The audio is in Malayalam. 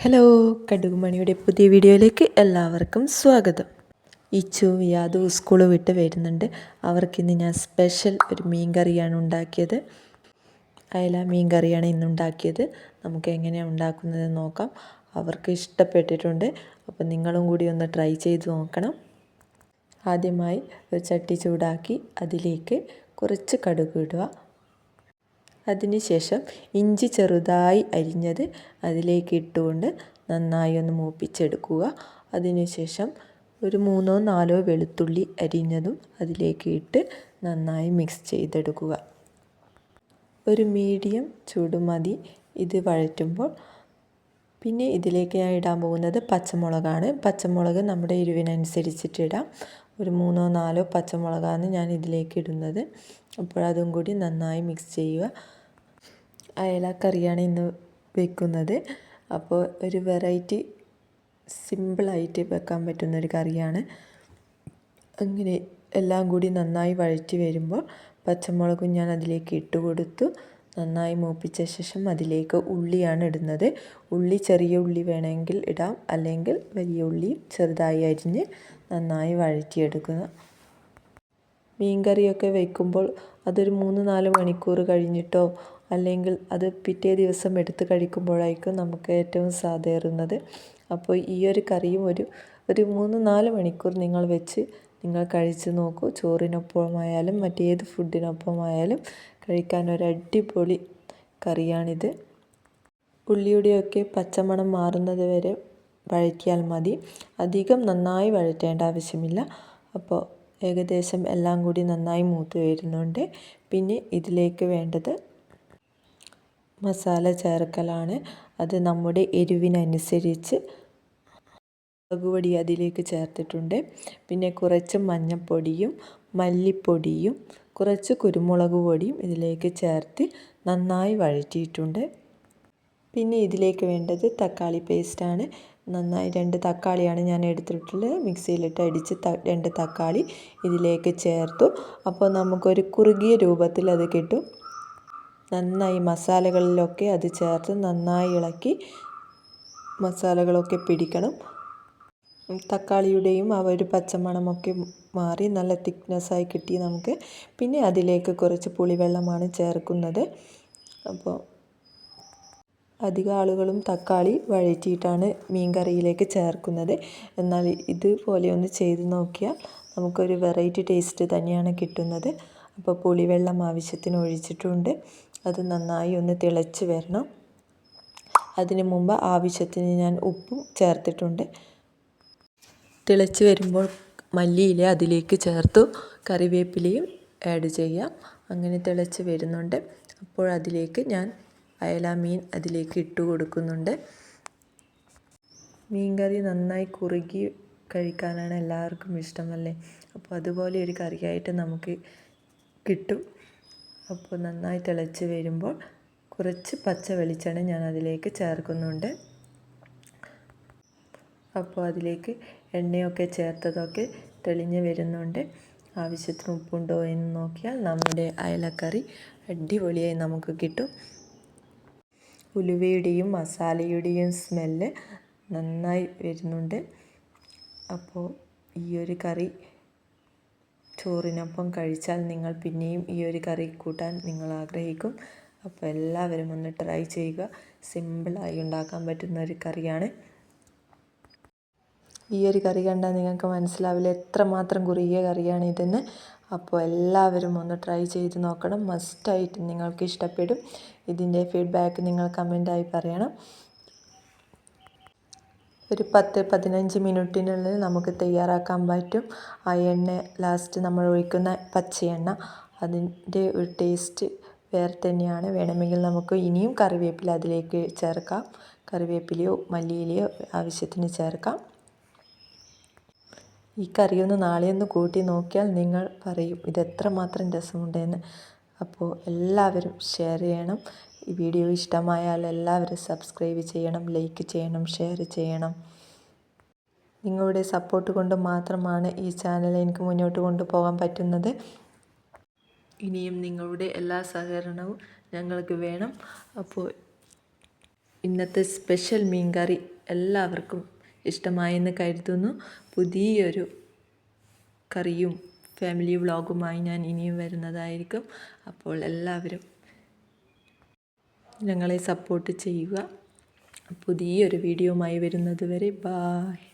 ഹലോ, കടുകുമണിയുടെ പുതിയ വീഡിയോയിലേക്ക് എല്ലാവർക്കും സ്വാഗതം. ഇച്ചു യാദു സ്കൂൾ വിട്ട് വരുന്നുണ്ട്. അവർക്കിന്ന് ഞാൻ സ്പെഷ്യൽ ഒരു മീൻ കറിയാണ് ഉണ്ടാക്കിയത്. അയല മീൻ കറിയാണ് ഇന്നുണ്ടാക്കിയത്. നമുക്ക് എങ്ങനെയാണ് ഉണ്ടാക്കുന്നത് നോക്കാം. അവർക്ക് ഇഷ്ടപ്പെട്ടിട്ടുണ്ട്. അപ്പോൾ നിങ്ങളും കൂടി ഒന്ന് ട്രൈ ചെയ്ത് നോക്കണം. ആദ്യമായി ഒരു ചട്ടി ചൂടാക്കി അതിലേക്ക് കുറച്ച് കടുക് ഇടുക. അതിനുശേഷം ഇഞ്ചി ചെറുതായി അരിഞ്ഞത് അതിലേക്ക് ഇട്ടുകൊണ്ട് നന്നായി ഒന്ന് മൂപ്പിച്ചെടുക്കുക. അതിനുശേഷം ഒരു 3-4 വെളുത്തുള്ളി അരിഞ്ഞതും അതിലേക്ക് ഇട്ട് നന്നായി മിക്സ് ചെയ്തെടുക്കുക. ഒരു മീഡിയം ചൂട് മതി ഇത് വഴറ്റുമ്പോൾ. പിന്നെ ഇതിലേക്ക് ഞാൻ ഇടാൻ പോകുന്നത് പച്ചമുളകാണ്. പച്ചമുളക് നമ്മുടെ എരിവിനനുസരിച്ചിട്ട് ഇടാം. ഒരു 3-4 പച്ചമുളകാണ് ഞാൻ ഇതിലേക്ക് ഇടുന്നത്. അപ്പോൾ അതും കൂടി നന്നായി മിക്സ് ചെയ്യുക. അയല കറിയാണ് ഇന്ന് വെക്കുന്നത്. അപ്പോൾ ഒരു വെറൈറ്റി സിമ്പിളായിട്ട് വെക്കാൻ പറ്റുന്നൊരു കറിയാണ്. അങ്ങനെ എല്ലാം കൂടി നന്നായി വഴറ്റി വരുമ്പോൾ പച്ചമുളകും ഞാൻ അതിലേക്ക് ഇട്ട് കൊടുത്തു. നന്നായി മൂപ്പിച്ച ശേഷം അതിലേക്ക് ഉള്ളിയാണ് ഇടുന്നത്. ഉള്ളി ചെറിയ ഉള്ളി വേണമെങ്കിൽ ഇടാം, അല്ലെങ്കിൽ വലിയ ഉള്ളിയും ചെറുതായി അരിഞ്ഞ് നന്നായി വഴറ്റിയെടുക്കുക. മീൻ കറിയൊക്കെ വയ്ക്കുമ്പോൾ അതൊരു 3-4 മണിക്കൂർ കഴിഞ്ഞിട്ടോ അല്ലെങ്കിൽ അത് പിറ്റേ ദിവസം എടുത്ത് കഴിക്കുമ്പോഴായിരിക്കും നമുക്ക് ഏറ്റവും സ്വാദേറുന്നത്. അപ്പോൾ ഈ ഒരു കറിയും ഒരു 3-4 മണിക്കൂർ നിങ്ങൾ വെച്ച് നിങ്ങൾ കഴിച്ച് നോക്കൂ. ചോറിനൊപ്പമായാലും മറ്റേത് ഫുഡിനൊപ്പമായാലും കഴിക്കാൻ ഒരു അടിപൊളി കറിയാണിത്. ഉള്ളിയുടെയൊക്കെ പച്ചമണം മാറുന്നത് വരെ വഴറ്റിയാൽ മതി. അധികം നന്നായി വഴറ്റേണ്ട ആവശ്യമില്ല. അപ്പോൾ ഏകദേശം എല്ലാം കൂടി നന്നായി മൂത്ത് വരുന്നുണ്ട്. പിന്നെ ഇതിലേക്ക് വേണ്ടത് മസാല ചേർക്കലാണ്. അത് നമ്മുടെ എരിവിനനുസരിച്ച് മുളക് പൊടി അതിലേക്ക് ചേർത്തിട്ടുണ്ട്. പിന്നെ കുറച്ച് മഞ്ഞൾപ്പൊടിയും മല്ലിപ്പൊടിയും കുറച്ച് കുരുമുളക് പൊടിയും ഇതിലേക്ക് ചേർത്ത് നന്നായി വഴറ്റിയിട്ടുണ്ട്. പിന്നെ ഇതിലേക്ക് വേണ്ടത് തക്കാളി പേസ്റ്റാണ്. നന്നായി 2 തക്കാളിയാണ് ഞാൻ എടുത്തിട്ടുള്ളത്. മിക്സിയിലിട്ട് അടിച്ച് 2 തക്കാളി ഇതിലേക്ക് ചേർത്തു. അപ്പോൾ നമുക്കൊരു കുറുകിയ രൂപത്തിൽ അത് കിട്ടും. നന്നായി മസാലകളിലൊക്കെ അത് ചേർത്ത് നന്നായി ഇളക്കി മസാലകളൊക്കെ പിടിക്കണം. തക്കാളിയുടെയും ആ ഒരു പച്ചമണമൊക്കെ മാറി നല്ല തിക്നെസ്സായി കിട്ടി നമുക്ക്. പിന്നെ അതിലേക്ക് കുറച്ച് പുളിവെള്ളമാണ് ചേർക്കുന്നത്. അപ്പോൾ അധികം ആളുകളും തക്കാളി വഴറ്റിയിട്ടാണ് മീൻ കറിയിലേക്ക് ചേർക്കുന്നത്. എന്നാൽ ഇതുപോലെ ഒന്ന് ചെയ്ത് നോക്കിയാൽ നമുക്കൊരു വെറൈറ്റി ടേസ്റ്റ് തന്നെയാണ് കിട്ടുന്നത്. അപ്പോൾ പുളിവെള്ളം ആവശ്യത്തിന് ഒഴിച്ചിട്ടുണ്ട്. അത് നന്നായി ഒന്ന് തിളച്ച് വരണം. അതിന് മുമ്പ് ആവശ്യത്തിന് ഞാൻ ഉപ്പും ചേർത്തിട്ടുണ്ട്. തിളച്ച് വരുമ്പോൾ മല്ലിയില അതിലേക്ക് ചേർത്തു. കറിവേപ്പിലയും ആഡ് ചെയ്യാം. അങ്ങനെ തിളച്ച് വരുന്നുണ്ട്. അപ്പോൾ അതിലേക്ക് ഞാൻ അയല മീൻ അതിലേക്ക് ഇട്ട് കൊടുക്കുന്നുണ്ട്. മീൻ കറി നന്നായി കുറുകി കഴിക്കാനാണ് എല്ലാവർക്കും ഇഷ്ടമല്ലേ. അപ്പോൾ അതുപോലെ ഒരു കറിയായിട്ട് നമുക്ക് കിട്ടും. അപ്പോൾ നന്നായി തിളച്ച് വരുമ്പോൾ കുറച്ച് പച്ച വെളിച്ചെണ്ണ ഞാൻ അതിലേക്ക് ചേർക്കുന്നുണ്ട്. അപ്പോൾ അതിലേക്ക് എണ്ണയൊക്കെ ചേർത്തതൊക്കെ തെളിഞ്ഞ് വരുന്നുണ്ട്. ആവശ്യത്തിന് ഉപ്പുണ്ടോ എന്ന് നോക്കിയാൽ നമ്മുടെ അയലക്കറി അടിപൊളിയായി നമുക്ക് കിട്ടും. ഉലുവയുടെയും മസാലയുടെയും സ്മെല്ല് നന്നായി വരുന്നുണ്ട്. അപ്പോൾ ഈ ഒരു കറി ചോറിനൊപ്പം കഴിച്ചാൽ നിങ്ങൾ പിന്നെയും ഈ ഒരു കറി കൂട്ടാൻ നിങ്ങൾ ആഗ്രഹിക്കും. അപ്പോൾ എല്ലാവരും ഒന്ന് ട്രൈ ചെയ്യുക. സിമ്പിളായി ഉണ്ടാക്കാൻ പറ്റുന്ന ഒരു കറിയാണ്. ഈ ഒരു കറി കണ്ടാൽ നിങ്ങൾക്ക് മനസ്സിലാവില്ല എത്രമാത്രം കുറുകിയ കറിയാണ് ഇതെന്ന്. അപ്പോൾ എല്ലാവരും ഒന്ന് ട്രൈ ചെയ്ത് നോക്കണം. മസ്റ്റായിട്ട് നിങ്ങൾക്ക് ഇഷ്ടപ്പെടും. ഇതിൻ്റെ ഫീഡ്ബാക്ക് നിങ്ങൾ കമൻറ്റായി പറയണം. ഒരു 10-15 മിനിറ്റിനുള്ളിൽ നമുക്ക് തയ്യാറാക്കാൻ പറ്റും. ആ എണ്ണ ലാസ്റ്റ് നമ്മൾ ഒഴിക്കുന്ന പച്ചയെണ്ണ അതിൻ്റെ ഒരു ടേസ്റ്റ് വേറെ തന്നെയാണ്. വേണമെങ്കിൽ നമുക്ക് ഇനിയും കറിവേപ്പില അതിലേക്ക് ചേർക്കാം. കറിവേപ്പിലയോ മല്ലിയിലയോ ആവശ്യത്തിന് ചേർക്കാം. ഈ കറിയൊന്ന് നാളെയൊന്ന് കൂട്ടി നോക്കിയാൽ നിങ്ങൾ പറയും ഇതെത്രമാത്രം രസമുണ്ടെന്ന്. അപ്പോൾ എല്ലാവരും ഷെയർ ചെയ്യണം. ഈ വീഡിയോ ഇഷ്ടമായാൽ എല്ലാവരും സബ്സ്ക്രൈബ് ചെയ്യണം, ലൈക്ക് ചെയ്യണം, ഷെയർ ചെയ്യണം. നിങ്ങളുടെ സപ്പോർട്ട് കൊണ്ട് മാത്രമാണ് ഈ ചാനൽ എനിക്ക് മുന്നോട്ട് കൊണ്ടുപോകാൻ പറ്റുന്നത്. ഇനിയും നിങ്ങളുടെ എല്ലാ സഹകരണവും ഞങ്ങൾക്ക് വേണം. അപ്പോൾ ഇന്നത്തെ സ്പെഷ്യൽ മീൻ കറി എല്ലാവർക്കും ഇഷ്ടമായെന്ന് കരുതുന്നു. പുതിയൊരു കറിയും ഫാമിലി വ്ളോഗുമായി ഞാൻ ഇനിയും വരുന്നതായിരിക്കും. അപ്പോൾ എല്ലാവരും ഞങ്ങളെ സപ്പോർട്ട് ചെയ്യുക. പുതിയൊരു വീഡിയോയുമായി വരുന്നത് വരെ ബായ്.